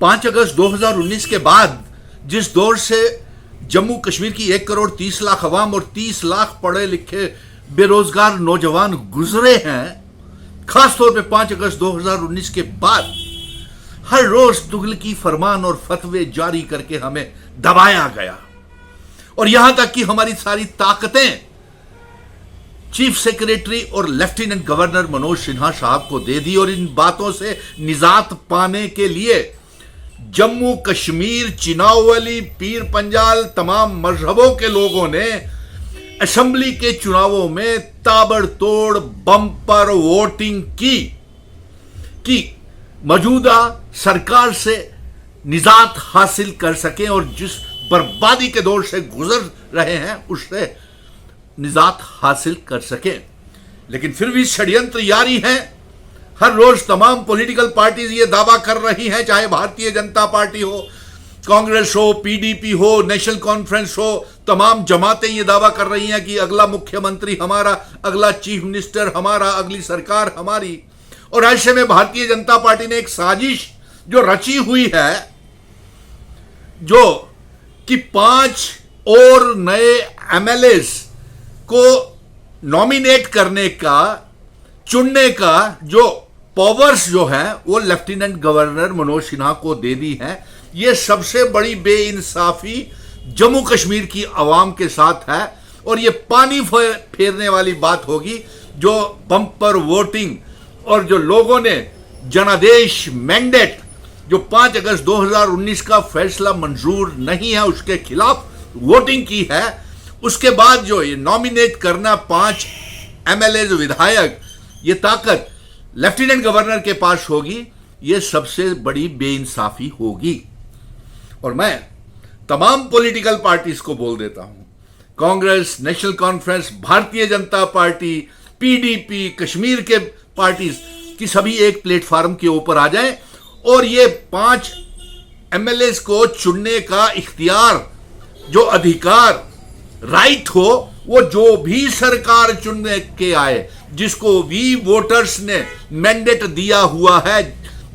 5 अगस्त 2019 के बाद जिस दौर से जम्मू कश्मीर की 1 करोड़ 30 लाख अवाम और 30 लाख पढ़े लिखे बेरोजगार नौजवान गुजरे हैं, खासतौर पे 5 अगस्त 2019 के बाद हर रोज तुगलकी फरमान और फतवे जारी करके हमें दबाया गया और यहां तक कि हमारी सारी ताकतें चीफ सेक्रेटरी और लेफ्टिनेंट गवर्नर मनोज सिन्हा साहब को दे दी। और इन बातों से निजात पाने के लिए जम्मू कश्मीर, चिनावली, पीर पंजाल तमाम मजहबों के लोगों ने असेंबली के चुनावों में ताबड़तोड़ बम्पर वोटिंग की मौजूदा सरकार से निजात हासिल कर सकें और जिस बर्बादी के दौर से गुजर रहे हैं उससे निजात हासिल कर सकें। लेकिन फिर भी षड्यंत्र जारी है। हर रोज तमाम पॉलिटिकल पार्टीज ये दावा कर रही हैं, चाहे भारतीय जनता पार्टी हो, कांग्रेस हो, पीडीपी हो, नेशनल कॉन्फ्रेंस हो, तमाम जमातें ये दावा कर रही हैं कि अगला मुख्यमंत्री हमारा, अगला चीफ मिनिस्टर हमारा, अगली सरकार हमारी। और ऐसे में भारतीय जनता पार्टी ने एक साजिश जो रची हुई है, जो कि 5 और नए एमएलएस को नॉमिनेट करने का, चुनने का जो पावर्स जो है वो लेफ्टिनेंट गवर्नर मनोज सिन्हा को दे दी है। ये सबसे बड़ी बेइंसाफी जम्मू कश्मीर की आवाम के साथ है और ये पानी फेरने वाली बात होगी जो बम्पर वोटिंग और जो लोगों ने जनादेश मैंडेट जो 5 अगस्त 2019 का फैसला मंजूर नहीं है उसके खिलाफ वोटिंग की है, उसके बाद जो ये नॉमिनेट करना 5 एमएलए विधायक, ये ताकत लेफ्टिनेंट गवर्नर के पास होगी, ये सबसे बड़ी बेइंसाफी होगी। और मैं तमाम पॉलिटिकल पार्टीज को बोल देता हूं, Congress, national conference, Bharatiya Janata party, PDP, Kashmir के पार्टीज की सभी एक प्लेटफॉर्म के ऊपर आ जाएं और ये 5 एमएलए को चुनने का इख्तियार, जो अधिकार, राइट हो, वो जो भी सरकार चुनने के आए, जिसको भी वोटर्स ने मैंडेट दिया हुआ है,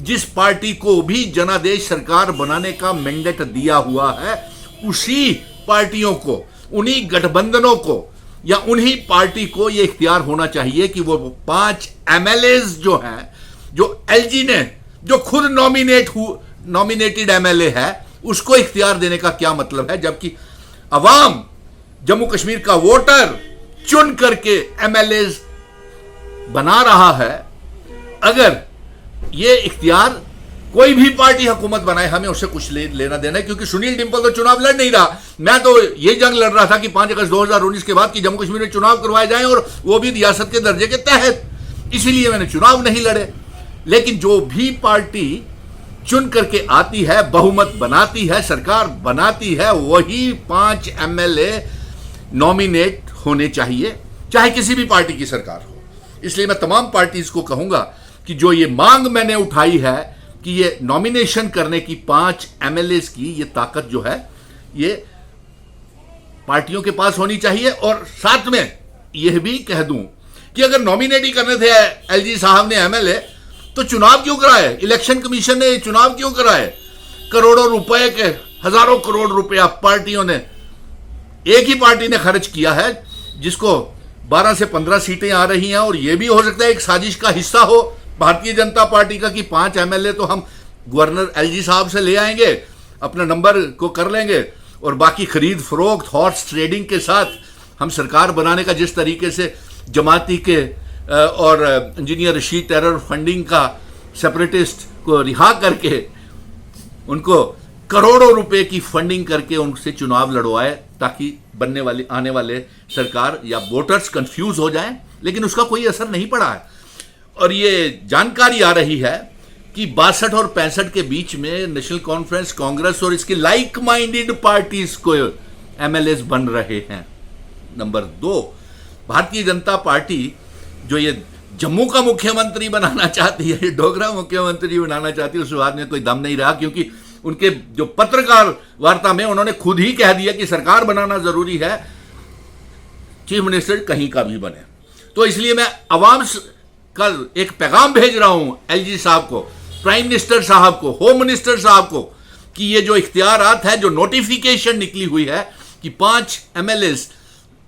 जिस पार्टी को भी जनादेश सरकार बनाने का मैंडेट दिया हुआ है, उसी पार्टियों को, उन्हीं गठबंधनों को या उन्हीं पार्टी को यह इख्तियार होना चाहिए कि वो 5 एमएलए जो हैं, जो एलजी ने, जो खुद नॉमिनेटेड एमएलए है, उसको इख्तियार देने का क्या मतलब है, जबकि अवाम, जम्मू कश्मीर का वोटर चुन करके एमएलए बना रहा है। अगर ये इख्तियार कोई भी पार्टी हुकूमत बनाए, हमें उससे कुछ लेना देना है, क्योंकि सुनील डिंपल तो चुनाव लड़ नहीं रहा। मैं तो ये जंग लड़ रहा था कि 5 अगस्त 2019 के बाद कि जम्मू कश्मीर में चुनाव करवाए जाएं और वो भी रियासत के दर्जे के तहत, इसीलिए मैंने चुनाव नहीं लड़े। लेकिन जो भी पार्टी चुन करके आती है, बहुमत बनाती है, सरकार बनाती है, वही 5 एमएलए नॉमिनेट होने चाहिए, चाहे किसी भी पार्टी की सरकार हो। इसलिए मैं तमाम पार्टीज को कहूंगा कि जो ये मांग मैंने उठाई है कि ये नॉमिनेशन करने की 5 एमएलए की ये ताकत जो है ये पार्टियों के पास होनी चाहिए। और साथ में यह भी कह दूं कि अगर नॉमिनेट ही करने थे एलजी साहब ने एमएलए, तो चुनाव क्यों कराए? इलेक्शन कमीशन ने चुनाव क्यों कराए? करोड़ों रुपए के, हजारों करोड़ रुपया पार्टियों ने, एक ही पार्टी ने खर्च किया है, जिसको 12 से 15 सीटें आ रही हैं। और यह भी हो सकता है एक साजिश का हिस्सा हो भारतीय जनता पार्टी का कि 5 एमएलए तो हम गवर्नर एलजी साहब से ले आएंगे, अपने नंबर को कर लेंगे और बाकी खरीद फरोख्त, हॉर्स ट्रेडिंग के साथ हम सरकार बनाने का, जिस तरीके से जमाती के और इंजीनियर रशीद टेरर फंडिंग का सेपरेटिस्ट को रिहा करके उनको करोड़ों रुपए की फंडिंग करके उनसे चुनाव लड़वाए, ताकि बनने वाली, आने वाले सरकार या वोटर्स कंफ्यूज हो जाएं। लेकिन उसका कोई असर नहीं पड़ा है। और ये जानकारी आ रही है कि 62 और 65 के बीच में नेशनल कॉन्फ्रेंस, कांग्रेस और इसके लाइक माइंडेड पार्टीज को एमएलए बन रहे हैं। नंबर 2, भारतीय जनता पार्टी जो ये जम्मू का मुख्यमंत्री बनाना चाहती है, डोगरा मुख्यमंत्री बनाना चाहती है, उस बात में कोई दम नहीं रहा, क्योंकि उनके जो पत्रकार वार्ता में उन्होंने खुद ही कह दिया कि सरकार बनाना जरूरी है, चीफ मिनिस्टर कहीं का भी बने। तो इसलिए मैं अवाम कल एक पैगाम भेज रहा हूं एलजी साहब को प्राइम मिनिस्टर साहब को, होम मिनिस्टर साहब को, कि ये जो इख्तियारात है, जो नोटिफिकेशन निकली हुई है कि 5 MLAs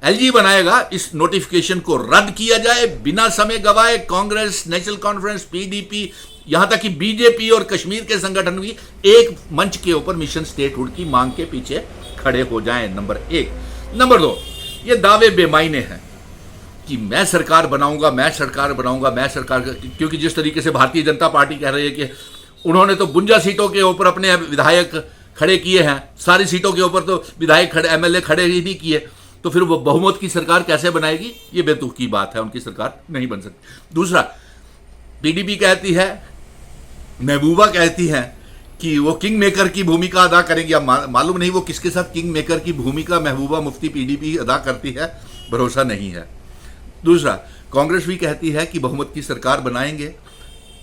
एलजी बनाएगा, इस नोटिफिकेशन को रद्द किया जाए बिना समय गवाए। कांग्रेस, नेशनल कॉन्फ्रेंस, पीडीपी, यहां तक कि बीजेपी और कश्मीर के संगठन भी एक मंच के ऊपर मिशन स्टेटहुड की मांग के पीछे खड़े हो जाएं। नंबर 1। नंबर 2, ये दावे बेमायने हैं कि मैं सरकार बनाऊंगा, मैं सरकार बनाऊंगा, मैं सरकार, क्योंकि जिस तरीके से भारतीय जनता पार्टी कह रही है कि उन्होंने तो 52 सीटों के ऊपर अपने विधायक खड़े किए हैं, सारी सीटों के ऊपर तो विधायक खड़े, MLA खड़े ही नहीं किए, तो फिर वो बहुमत की सरकार कैसे बनाएगी? ये बेतुक की बात है, उनकी सरकार नहीं बन सकती। दूसरा, पीडीपी कहती है, महबूबा कहती है कि वो किंग मेकर की भूमिका अदा करेंगी। अब मालूम नहीं वो किसके साथ किंग मेकर की भूमिका महबूबा मुफ्ती पीडीपी अदा करती है, भरोसा नहीं है। दूसरा, कांग्रेस भी कहती है कि बहुमत की सरकार बनाएंगे,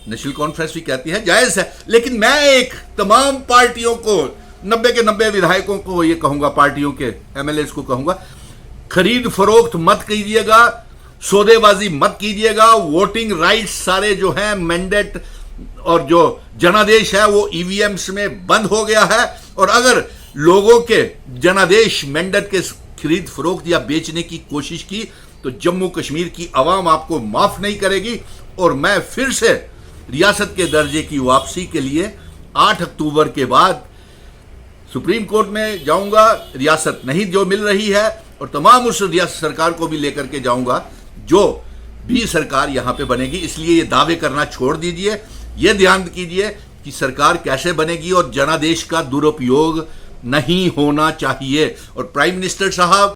नेशनल कॉन्फ्रेंस भी कहती है, जायज है। लेकिन मैं एक तमाम पार्टियों को, 90 के 90 विधायकों को ये कहूंगा, पार्टियों के MLAs को कहूंगा, खरीद फरोख्त मत कीजिएगा, सौदेबाजी मत कीजिएगा। वोटिंग राइट्स सारे जो है, मैंडेट और जो जनादेश है, वो EVMs में बंद हो गया है। और अगर लोगों के जनादेश, मैंडेट के खरीद फरोख्त या बेचने की कोशिश की तो जम्मू कश्मीर की आवाम आपको माफ नहीं करेगी। और मैं फिर से रियासत के दर्जे की वापसी के लिए 8 अक्टूबर के बाद सुप्रीम कोर्ट में जाऊंगा, रियासत नहीं जो मिल रही है, और तमाम उस रियासत सरकार को भी लेकर के जाऊंगा जो भी सरकार यहां पे बनेगी। इसलिए ये दावे करना छोड़ दीजिए, ये ध्यान कीजिए कि सरकार कैसे बनेगी और जनादेश का दुरुपयोग नहीं होना चाहिए। और प्राइम मिनिस्टर साहब